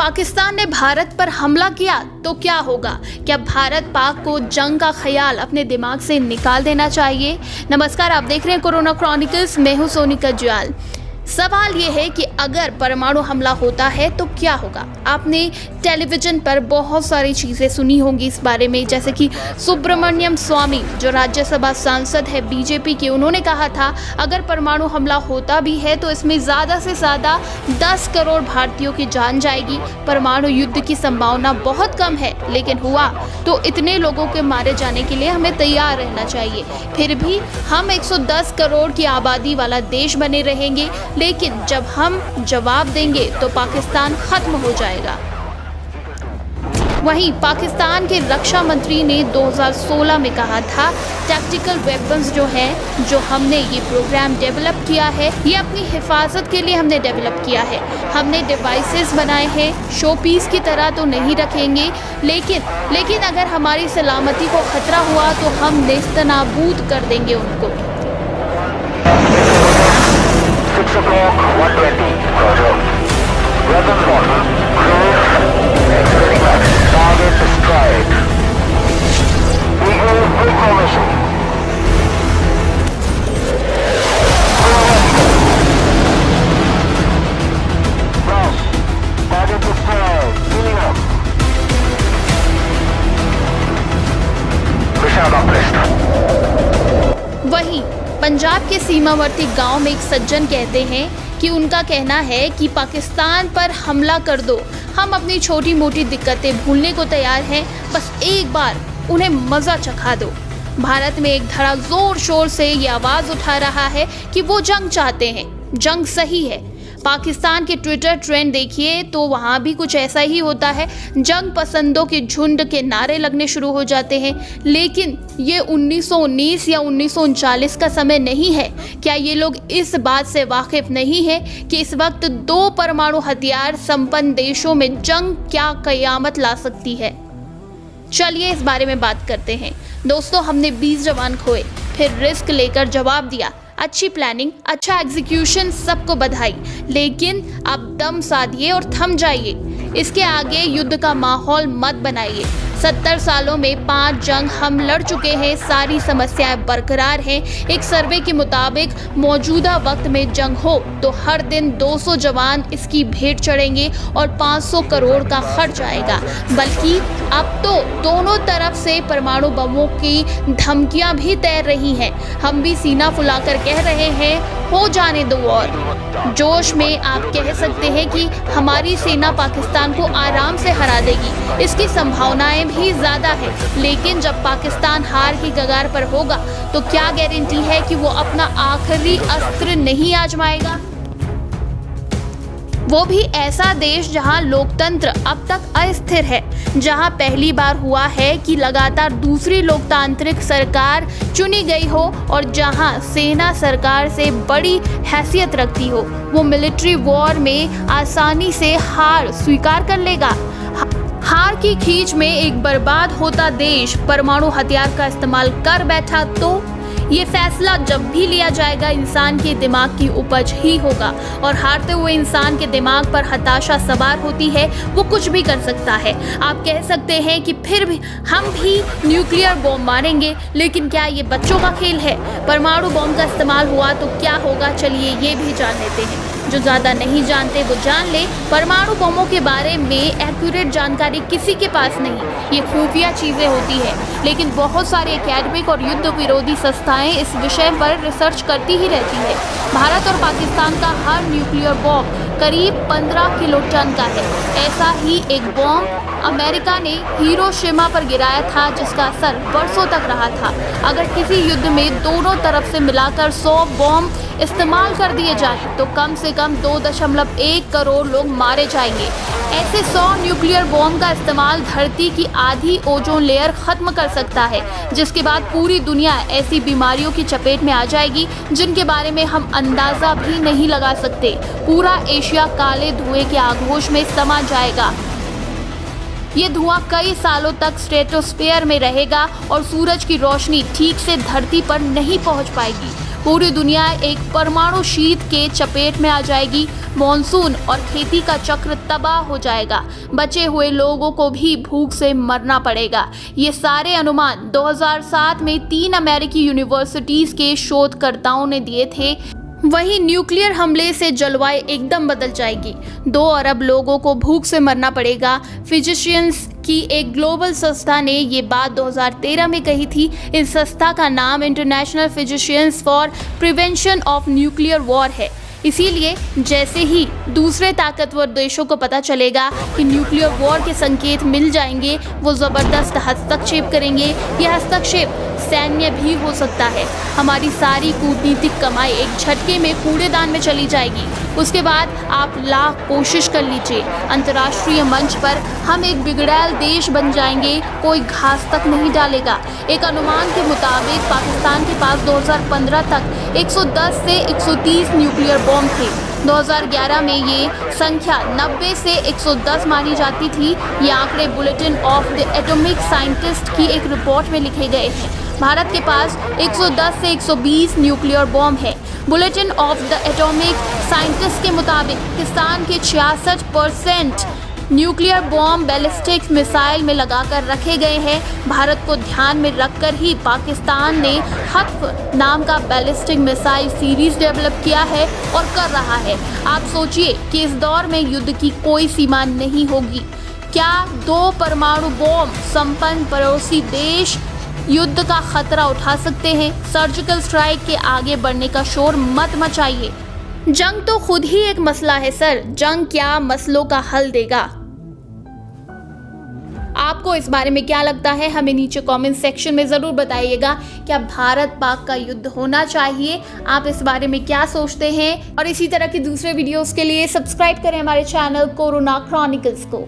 पाकिस्तान ने भारत पर हमला किया तो क्या होगा? क्या भारत पाक को जंग का ख्याल अपने दिमाग से निकाल देना चाहिए? नमस्कार, आप देख रहे हैं कोरोना क्रॉनिकल्स। मैं हूं सोनिका ज्वाल। सवाल ये है कि अगर परमाणु हमला होता है तो क्या होगा? आपने टेलीविजन पर बहुत सारी चीज़ें सुनी होंगी इस बारे में, जैसे कि सुब्रमण्यम स्वामी जो राज्यसभा सांसद है बीजेपी के, उन्होंने कहा था अगर परमाणु हमला होता भी है तो इसमें ज़्यादा से ज़्यादा 10 करोड़ भारतीयों की जान जाएगी। परमाणु युद्ध की संभावना बहुत कम है, लेकिन हुआ तो इतने लोगों के मारे जाने के लिए हमें तैयार रहना चाहिए। फिर भी हम 110 करोड़ की आबादी वाला देश बने रहेंगे, लेकिन जब हम जवाब देंगे तो पाकिस्तान खत्म हो जाएगा। वहीं पाकिस्तान के रक्षा मंत्री ने 2016 में कहा था टैक्टिकल वेपन्स जो है, जो हमने ये प्रोग्राम डेवलप किया है, ये अपनी हिफाजत के लिए हमने डेवलप किया है। हमने डिवाइसेस बनाए हैं, शो पीस की तरह तो नहीं रखेंगे, लेकिन अगर हमारी सलामती को खतरा हुआ तो हम नेस्तनाबूद कर देंगे उनको। 6 o'clock, 120, Roger. Weapons on. Cruise. Exiting back. Target destroyed. Eagle, full formation. Cross. Target destroyed. Healing up. Mission accomplished. वहीं पंजाब के सीमावर्ती गांव में एक सज्जन कहते हैं कि उनका कहना है कि पाकिस्तान पर हमला कर दो, हम अपनी छोटी मोटी दिक्कतें भूलने को तैयार हैं, बस एक बार उन्हें मज़ा चखा दो। भारत में एक धड़ा जोर शोर से ये आवाज़ उठा रहा है कि वो जंग चाहते हैं, जंग सही है। पाकिस्तान के ट्विटर ट्रेंड देखिए तो वहाँ भी कुछ ऐसा ही होता है, जंग पसंदों के झुंड के नारे लगने शुरू हो जाते हैं। लेकिन ये 1919 या 1939 का समय नहीं है। क्या ये लोग इस बात से वाकिफ नहीं है कि इस वक्त 2 परमाणु हथियार संपन्न देशों में जंग क्या कयामत ला सकती है? चलिए इस बारे में बात करते हैं। दोस्तों, हमने 20 जवान खोए, फिर रिस्क लेकर जवाब दिया। अच्छी प्लानिंग, अच्छा एग्जीक्यूशन, सबको बधाई, लेकिन आप दम साधिए और थम जाइए। इसके आगे युद्ध का माहौल मत बनाइए। 70 सालों में 5 जंग हम लड़ चुके हैं, सारी समस्याएं बरकरार हैं। एक सर्वे के मुताबिक मौजूदा वक्त में जंग हो तो हर दिन 200 जवान इसकी भेंट चढ़ेंगे और 500 करोड़ का खर्च आएगा। बल्कि अब तो दोनों तरफ से परमाणु बमों की धमकियां भी तैर रही हैं। हम भी सीना फुलाकर कह रहे हैं हो जाने दो। और जोश में आप कह सकते हैं कि हमारी सेना पाकिस्तान को आराम से हरा देगी, इसकी संभावनाएं भी ज्यादा है। लेकिन जब पाकिस्तान हार की कगार पर होगा तो क्या गारंटी है कि वो अपना आखिरी अस्त्र नहीं आजमाएगा? वो भी ऐसा देश जहां लोकतंत्र अब तक अस्थिर है, जहां पहली बार हुआ है कि लगातार दूसरी लोकतांत्रिक सरकार चुनी गई हो और जहां सेना सरकार से बड़ी हैसियत रखती हो। वो मिलिट्री वॉर में आसानी से हार स्वीकार कर लेगा। हार की खींच में एक बर्बाद होता देश परमाणु हथियार का इस्तेमाल कर बैठा तो ये फैसला जब भी लिया जाएगा इंसान के दिमाग की उपज ही होगा। और हारते हुए इंसान के दिमाग पर हताशा सवार होती है, वो कुछ भी कर सकता है। आप कह सकते हैं कि फिर भी हम भी न्यूक्लियर बॉम्ब मारेंगे, लेकिन क्या ये बच्चों का खेल है? परमाणु बॉम्ब का इस्तेमाल हुआ तो क्या होगा, चलिए ये भी जान लेते हैं। जो ज़्यादा नहीं जानते वो जान ले, परमाणु बमों के बारे में एक्यूरेट जानकारी किसी के पास नहीं, ये खुफिया चीज़ें होती है। लेकिन बहुत सारे एकेडमिक और युद्ध विरोधी संस्थाएं इस विषय पर रिसर्च करती ही रहती है। भारत और पाकिस्तान का हर न्यूक्लियर बॉम्ब करीब 15 किलो टन का है। ऐसा ही एक बॉम्ब अमेरिका ने हिरोशिमा पर गिराया था, जिसका असर बरसों तक रहा था। अगर किसी युद्ध में दोनों तरफ से मिलाकर 100 बॉम्ब इस्तेमाल कर दिए जाए तो कम से कम 2.1 करोड़ लोग मारे जाएंगे। ऐसे 100 न्यूक्लियर बॉम्ब का इस्तेमाल धरती की आधी ओजोन लेयर खत्म कर सकता है, जिसके बाद पूरी दुनिया ऐसी बीमारियों की चपेट में आ जाएगी जिनके बारे में हम अंदाजा भी नहीं लगा सकते। पूरा एशिया काले धुएं के आगोश में समा जाएगा। ये धुआं कई सालों तक स्ट्रेटोस्फीयर में रहेगा और सूरज की रोशनी ठीक से धरती पर नहीं पहुंच पाएगी। पूरी दुनिया एक परमाणु शीत के चपेट में आ जाएगी। मॉनसून और खेती का चक्र तबाह हो जाएगा। बचे हुए लोगों को भी भूख से मरना पड़ेगा। ये सारे अनुमान 2007 में 3 अमेरिकी यूनिवर्सिटीज के शोधकर्ताओं ने दिए थे। वहीं न्यूक्लियर हमले से जलवायु एकदम बदल जाएगी। 2 अरब लोगों को भूख से मरना पड़ेगा। फिजिशियंस की एक ग्लोबल संस्था ने ये बात 2013 में कही थी। इस संस्था का नाम international physicians for prevention of nuclear war है। इसीलिए जैसे ही दूसरे ताकतवर देशों को पता चलेगा कि न्यूक्लियर वॉर के संकेत मिल जाएंगे, वो ज़बरदस्त हस्तक्षेप करेंगे। यह हस्तक्षेप सैन्य भी हो सकता है। हमारी सारी कूटनीतिक कमाई एक झटके में कूड़ेदान में चली जाएगी। उसके बाद आप लाख कोशिश कर लीजिए, अंतर्राष्ट्रीय मंच पर हम एक बिगड़ैल देश बन जाएंगे, कोई घास तक नहीं डालेगा। एक अनुमान के मुताबिक पाकिस्तान के पास 2015 तक 110 से 130 न्यूक्लियर बॉम्ब थे। 2011 में ये संख्या 90 से 110 मानी जाती थी। ये आंकड़े bulletin of the atomic scientist की एक रिपोर्ट में लिखे गए हैं। भारत के पास 110 से 120 न्यूक्लियर बॉम्ब है। Bulletin of the atomic scientist के मुताबिक पाकिस्तान के 66% न्यूक्लियर बॉम्ब बैलिस्टिक मिसाइल में लगाकर रखे गए हैं। भारत को ध्यान में रखकर ही पाकिस्तान ने हत्फ नाम का बैलिस्टिक मिसाइल सीरीज डेवलप किया है और कर रहा है। आप सोचिए कि इस दौर में युद्ध की कोई सीमा नहीं होगी। क्या 2 परमाणु बॉम्ब संपन्न पड़ोसी देश युद्ध का खतरा उठा सकते हैं? सर्जिकल स्ट्राइक के आगे बढ़ने का शोर मत मचाइए। जंग तो खुद ही एक मसला है सर। जंग क्या मसलों का हल देगा? आपको इस बारे में क्या लगता है? हमें नीचे कमेंट सेक्शन में ज़रूर बताइएगा। क्या भारत पाक का युद्ध होना चाहिए? आप इस बारे में क्या सोचते हैं? और इसी तरह के दूसरे वीडियोस के लिए सब्सक्राइब करें हमारे चैनल कोरोना क्रॉनिकल्स को।